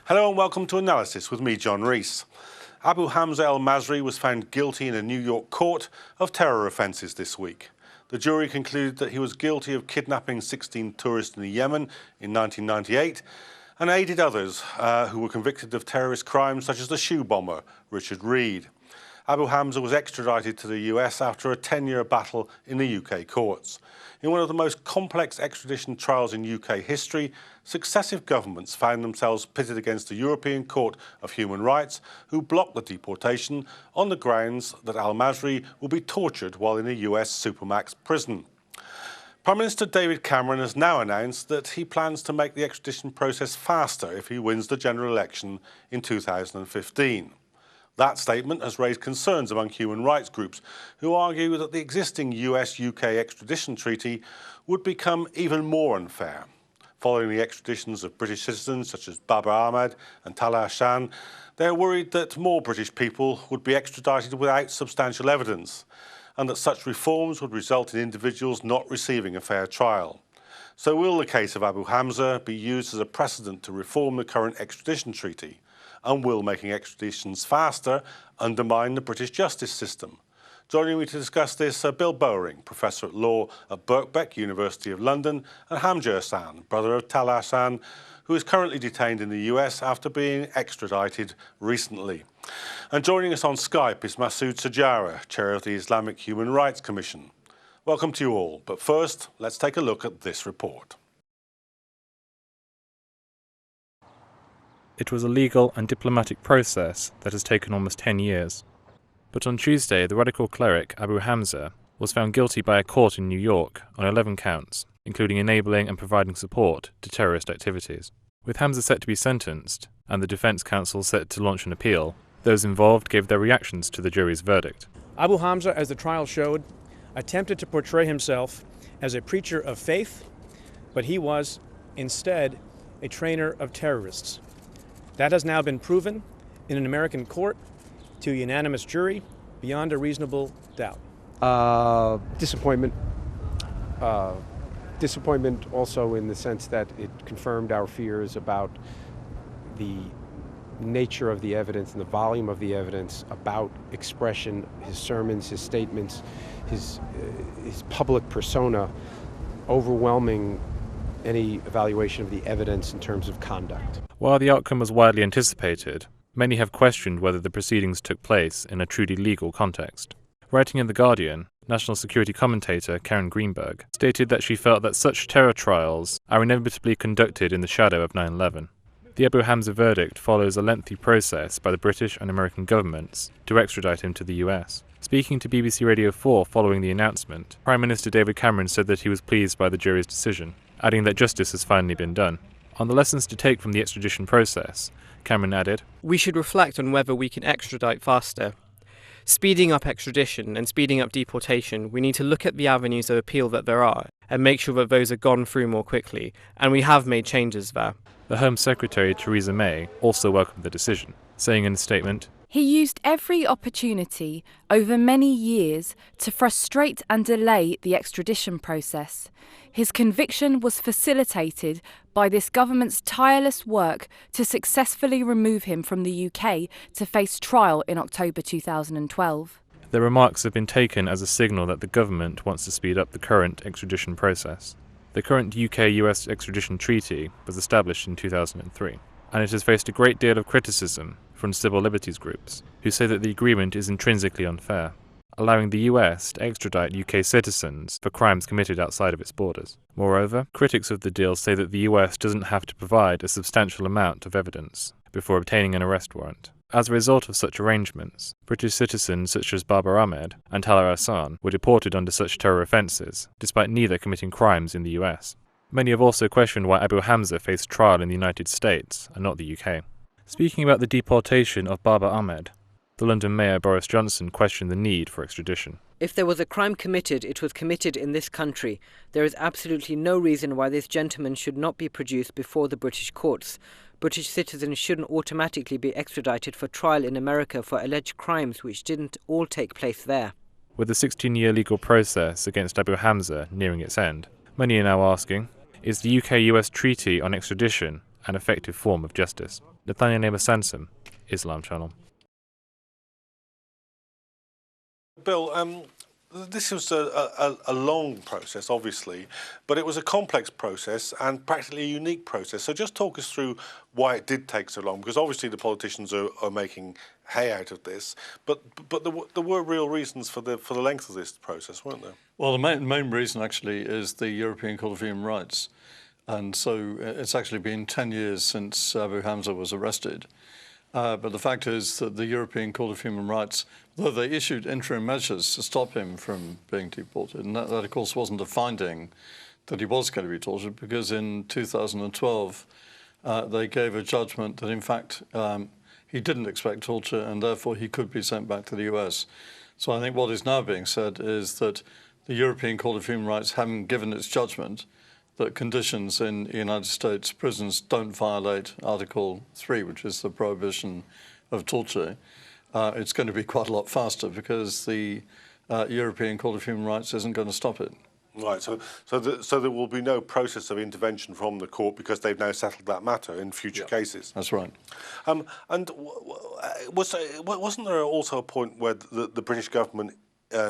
Hello and welcome to Analysis with me, John Rees. Abu Hamza al-Masri was found guilty in a New York court of terror offences this week. The jury concluded that he was guilty of kidnapping 16 tourists in Yemen in 1998 and aided others who were convicted of terrorist crimes such as the shoe bomber, Richard Reed. Abu Hamza was extradited to the US after a 10-year battle in the UK courts. In one of the most complex extradition trials in UK history, successive governments found themselves pitted against the European Court of Human Rights, who blocked the deportation on the grounds that al-Masri will be tortured while in a US supermax prison. Prime Minister David Cameron has now announced that he plans to make the extradition process faster if he wins the general election in 2015. That statement has raised concerns among human rights groups who argue that the existing US-UK extradition treaty would become even more unfair. Following the extraditions of British citizens such as Babar Ahmad and Talal Hassan, they are worried that more British people would be extradited without substantial evidence, and that such reforms would result in individuals not receiving a fair trial. So will the case of Abu Hamza be used as a precedent to reform the current extradition treaty? And will making extraditions faster undermine the British justice system? Joining me to discuss this are Bill Bowring, Professor at Law at Birkbeck, University of London, and Hamza Hassan, brother of Talal Hassan, who is currently detained in the US after being extradited recently. And joining us on Skype is Masood Sajara, Chair of the Islamic Human Rights Commission. Welcome to you all, but first, let's take a look at this report. It was a legal and diplomatic process that has taken almost 10 years. But on Tuesday, the radical cleric Abu Hamza was found guilty by a court in New York on 11 counts, including enabling and providing support to terrorist activities. With Hamza set to be sentenced, and the defense counsel set to launch an appeal, those involved gave their reactions to the jury's verdict. Abu Hamza, as the trial showed, attempted to portray himself as a preacher of faith, but he was, instead, a trainer of terrorists. That has now been proven in an American court to a unanimous jury beyond a reasonable doubt. Disappointment. Disappointment also in the sense that it confirmed our fears about the nature of the evidence and the volume of the evidence about expression, his sermons, his statements, his public persona, overwhelming any evaluation of the evidence in terms of conduct. While the outcome was widely anticipated, many have questioned whether the proceedings took place in a truly legal context. Writing in The Guardian, national security commentator Karen Greenberg stated that she felt that such terror trials are inevitably conducted in the shadow of 9/11. The Abu Hamza verdict follows a lengthy process by the British and American governments to extradite him to the US. Speaking to BBC Radio 4 following the announcement, Prime Minister David Cameron said that he was pleased by the jury's decision, adding that justice has finally been done. On the lessons to take from the extradition process, Cameron added, "We should reflect on whether we can extradite faster. Speeding up extradition and speeding up deportation, we need to look at the avenues of appeal that there are and make sure that those are gone through more quickly, and we have made changes there." The Home Secretary Theresa May also welcomed the decision, saying in a statement, "He used every opportunity over many years to frustrate and delay the extradition process. His conviction was facilitated by this government's tireless work to successfully remove him from the UK to face trial in October 2012. The remarks have been taken as a signal that the government wants to speed up the current extradition process. The current UK-US extradition treaty was established in 2003, and it has faced a great deal of criticism from civil liberties groups, who say that the agreement is intrinsically unfair, allowing the US to extradite UK citizens for crimes committed outside of its borders. Moreover, critics of the deal say that the US doesn't have to provide a substantial amount of evidence before obtaining an arrest warrant. As a result of such arrangements, British citizens such as Babar Ahmad and Talal Hassan were deported under such terror offences, despite neither committing crimes in the US. Many have also questioned why Abu Hamza faced trial in the United States and not the UK. Speaking about the deportation of Babar Ahmad, the London Mayor Boris Johnson questioned the need for extradition. "If there was a crime committed, it was committed in this country. There is absolutely no reason why this gentleman should not be produced before the British courts. British citizens shouldn't automatically be extradited for trial in America for alleged crimes which didn't all take place there." With the 16-year legal process against Abu Hamza nearing its end, many are now asking, is the UK-US treaty on extradition and effective form of justice. Nathaniel Nemasansam, Islam Channel. Bill, this was a long process, obviously, but it was a complex process and practically a unique process. So just talk us through why it did take so long, because obviously the politicians are making hay out of this, but there were real reasons for the length of this process, weren't there? Well, the main reason actually is the European Court of Human Rights. And so it's actually been 10 years since Abu Hamza was arrested. But the fact is that the European Court of Human Rights, though they issued interim measures to stop him from being deported, and that of course wasn't a finding that he was going to be tortured, because in 2012 they gave a judgment that in fact he didn't expect torture and therefore he could be sent back to the US. So I think what is now being said is that the European Court of Human Rights, having given its judgment that conditions in United States prisons don't violate Article 3, which is the prohibition of torture, it's going to be quite a lot faster because the European Court of Human Rights isn't going to stop it. Right, so there will be no process of intervention from the court because they've now settled that matter in future cases. That's right. And wasn't there also a point where the British government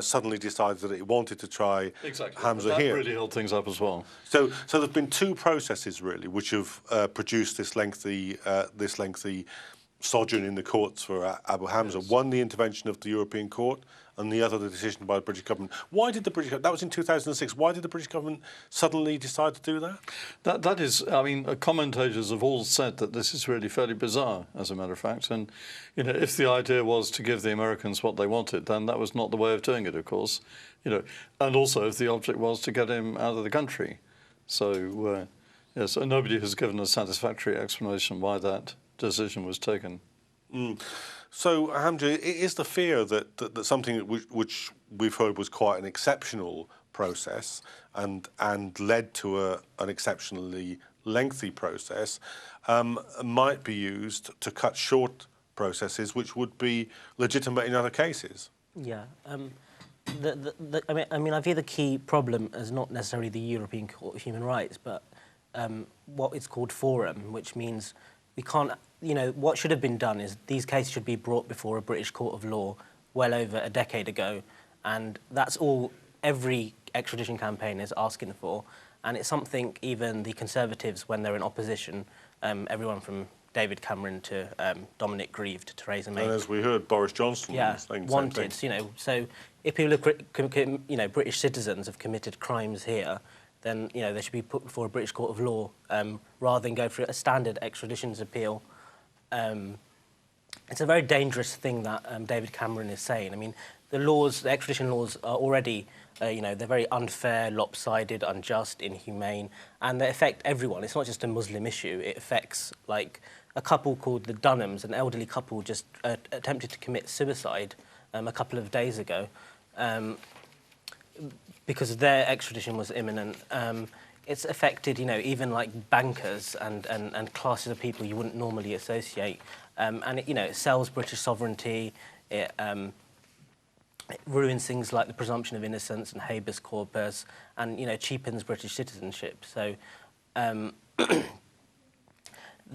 suddenly decided that it wanted to try Hamza that here? That really held things up as well. So there've been two processes really which have produced this lengthy sojourn in the courts for Abu Hamza. Yes. One, the intervention of the European Court, and the other, the decision by the British government. Why did the British? That was in 2006. Why did the British government suddenly decide to do that? That is, I mean, commentators have all said that this is really fairly bizarre, as a matter of fact. And if the idea was to give the Americans what they wanted, then that was not the way of doing it, of course. And also if the object was to get him out of the country. So so nobody has given a satisfactory explanation why that decision was taken. Mm. So, Hamza, is the fear that something which we've heard was quite an exceptional process and led to an exceptionally lengthy process might be used to cut short processes which would be legitimate in other cases? Yeah. I view the key problem as not necessarily the European Court of Human Rights, but what is called forum, which means we can't, what should have been done is these cases should be brought before a British court of law well over a decade ago, and that's all every extradition campaign is asking for, and it's something even the Conservatives, when they're in opposition, everyone from David Cameron to Dominic Grieve to Theresa May. And as we heard, Boris Johnson wanted, so if people are, British citizens have committed crimes here, then they should be put before a British court of law rather than go through a standard extraditions appeal. It's a very dangerous thing that David Cameron is saying. I mean, the extradition laws are already, they're very unfair, lopsided, unjust, inhumane, and they affect everyone. It's not just a Muslim issue. It affects, like, a couple called the Dunhams, an elderly couple just attempted to commit suicide a couple of days ago. Because their extradition was imminent. It's affected, even like bankers and classes of people you wouldn't normally associate. And it sells British sovereignty. It ruins things like the presumption of innocence and habeas corpus, and cheapens British citizenship. So there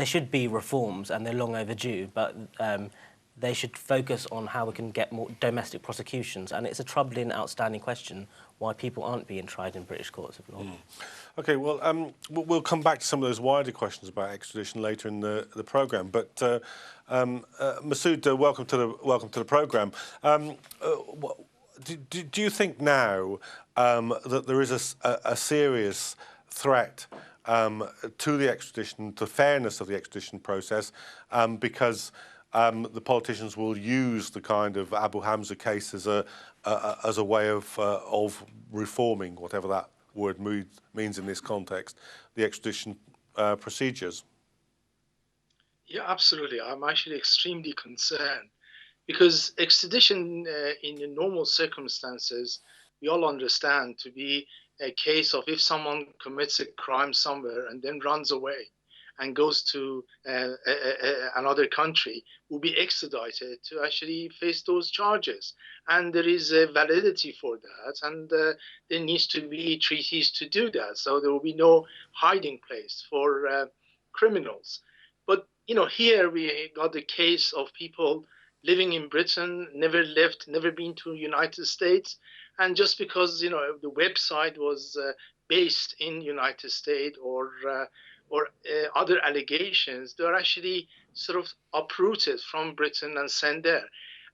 should be reforms, and they're long overdue. But they should focus on how we can get more domestic prosecutions, and it's a troubling, outstanding question why people aren't being tried in British courts of law. Mm. OK, well, we'll come back to some of those wider questions about extradition later in the programme. But Masood, welcome to the programme. Do you think now that there is a serious threat to the extradition, to the fairness of the extradition process, because the politicians will use the kind of Abu Hamza case as a way of reforming, whatever that word means in this context, the extradition procedures? Yeah, absolutely. I'm actually extremely concerned because extradition in normal circumstances, we all understand to be a case of if someone commits a crime somewhere and then runs away and goes to another country, will be extradited to actually face those charges. And there is a validity for that, and there needs to be treaties to do that. So there will be no hiding place for criminals. But here we got the case of people living in Britain, never left, never been to the United States, and just because the website was based in United States or other allegations, they're actually sort of uprooted from Britain and sent there.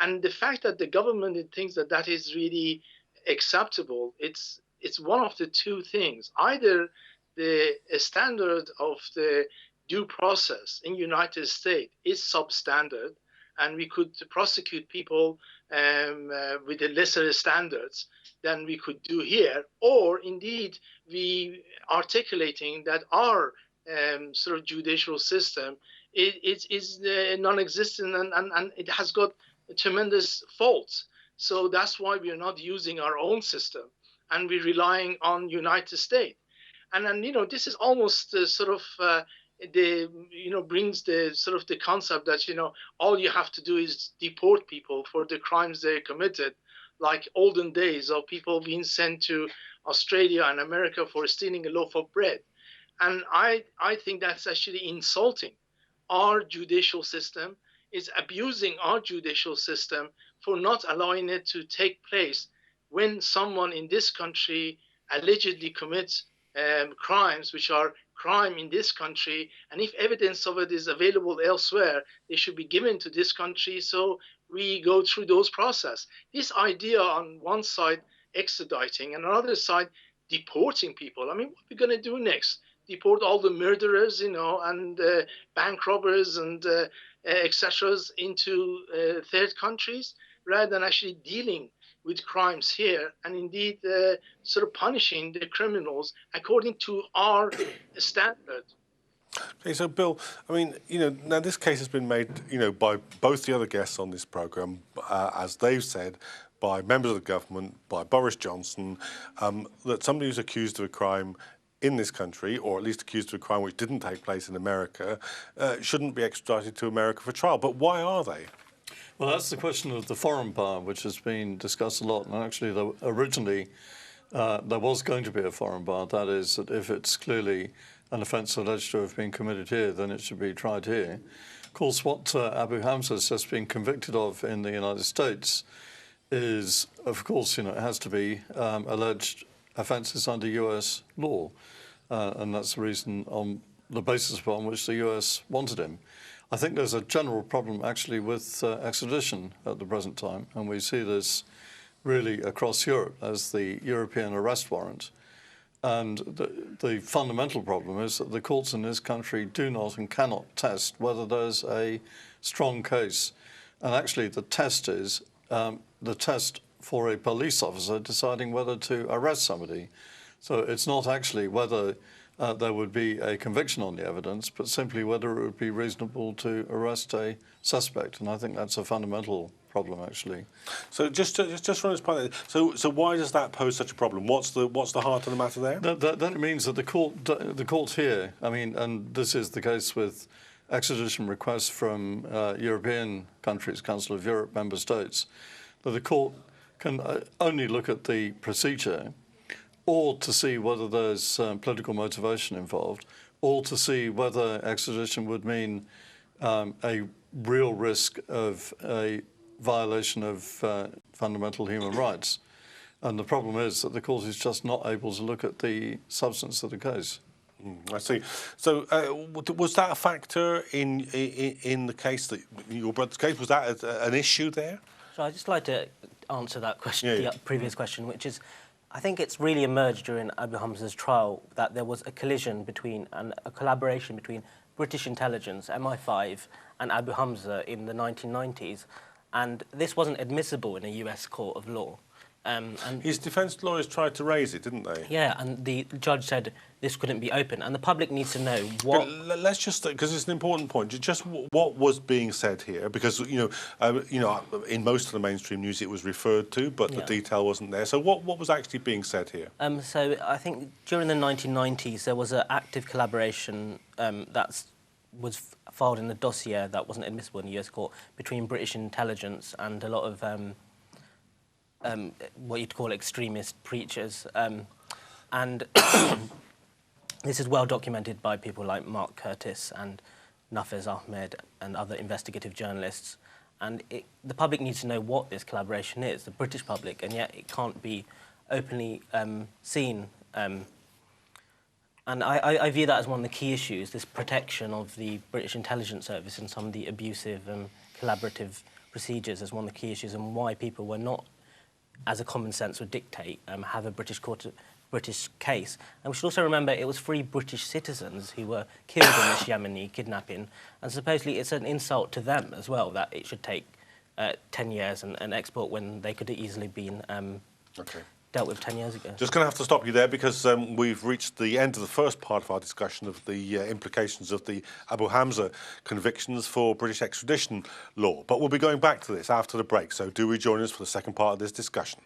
And the fact that the government thinks that that is really acceptable, it's one of the two things. Either the standard of the due process in United States is substandard, and we could prosecute people with the lesser standards than we could do here, or indeed we articulating that our sort of judicial system is non-existent and it has got tremendous faults. So that's why we are not using our own system and we're relying on United States. And then this is almost sort of brings the sort of the concept that all you have to do is deport people for the crimes they committed, like olden days of people being sent to Australia and America for stealing a loaf of bread. And I think that's actually insulting our judicial system, is abusing our judicial system for not allowing it to take place when someone in this country allegedly commits crimes which are crime in this country, and if evidence of it is available elsewhere, they should be given to this country so we go through those process. This idea on one side extraditing and on the other side deporting people, I mean, what are we going to do next? Deport all the murderers, and bank robbers and etc. into third countries, rather than actually dealing with crimes here and indeed sort of punishing the criminals according to our standard. Okay, so Bill, I mean, now this case has been made, by both the other guests on this programme, as they've said, by members of the government, by Boris Johnson, that somebody who's accused of a crime in this country, or at least accused of a crime which didn't take place in America, shouldn't be extradited to America for trial. But why are they? Well, that's the question of the foreign power, which has been discussed a lot. And actually, originally, there was going to be a foreign power. That is, that if it's clearly an offence alleged to have been committed here, then it should be tried here. Of course, what Abu Hamza has just been convicted of in the United States is, of course, it has to be alleged offences under US law. And that's the reason, on the basis upon which the US wanted him. I think there's a general problem actually with extradition at the present time, and we see this really across Europe as the European arrest warrant. And the fundamental problem is that the courts in this country do not and cannot test whether there's a strong case. And actually the test is the test for a police officer deciding whether to arrest somebody. So it's not actually whether there would be a conviction on the evidence, but simply whether it would be reasonable to arrest a suspect. And I think that's a fundamental problem, actually. So just from this point, so why does that pose such a problem? What's the heart of the matter there? Then it means that the court here, I mean, and this is the case with extradition requests from European countries, Council of Europe member states, that the court can only look at the procedure, or to see whether there's political motivation involved, or to see whether extradition would mean a real risk of a violation of fundamental human rights. And the problem is that the court is just not able to look at the substance of the case. I see. So was that a factor in the case, that your brother's case? Was that an issue there? So I'd just like to answer that question, Yeah. the previous question, which is, I think it's really emerged during Abu Hamza's trial that there was a collision between and a collaboration between British intelligence, MI5, and Abu Hamza in the 1990s, and this wasn't admissible in a US court of law. And his defence lawyers tried to raise it, didn't they? Yeah, and the judge said this couldn't be open, and the public needs to know what. But let's just, because it's an important point, just what was being said here, because in most of the mainstream news it was referred to, but the detail wasn't there. So what was actually being said here? So I think during the 1990s there was an active collaboration that was filed in the dossier that wasn't admissible in the US court between British intelligence and a lot of what you'd call extremist preachers. And This is well documented by people like Mark Curtis and Nafez Ahmed and other investigative journalists. And the public needs to know what this collaboration is, the British public, and yet it can't be openly seen. And I view that as one of the key issues, this protection of the British intelligence service and some of the abusive collaborative procedures as one of the key issues, and why people were not, as a common sense would dictate, have a British case. And we should also remember it was 3 British citizens who were killed in this Yemeni kidnapping, and supposedly it's an insult to them as well that it should take 10 years and export when they could have easily been dealt with 10 years ago. Just going to have to stop you there because we've reached the end of the first part of our discussion of the implications of the Abu Hamza convictions for British extradition law. But we'll be going back to this after the break, so do rejoin us for the second part of this discussion.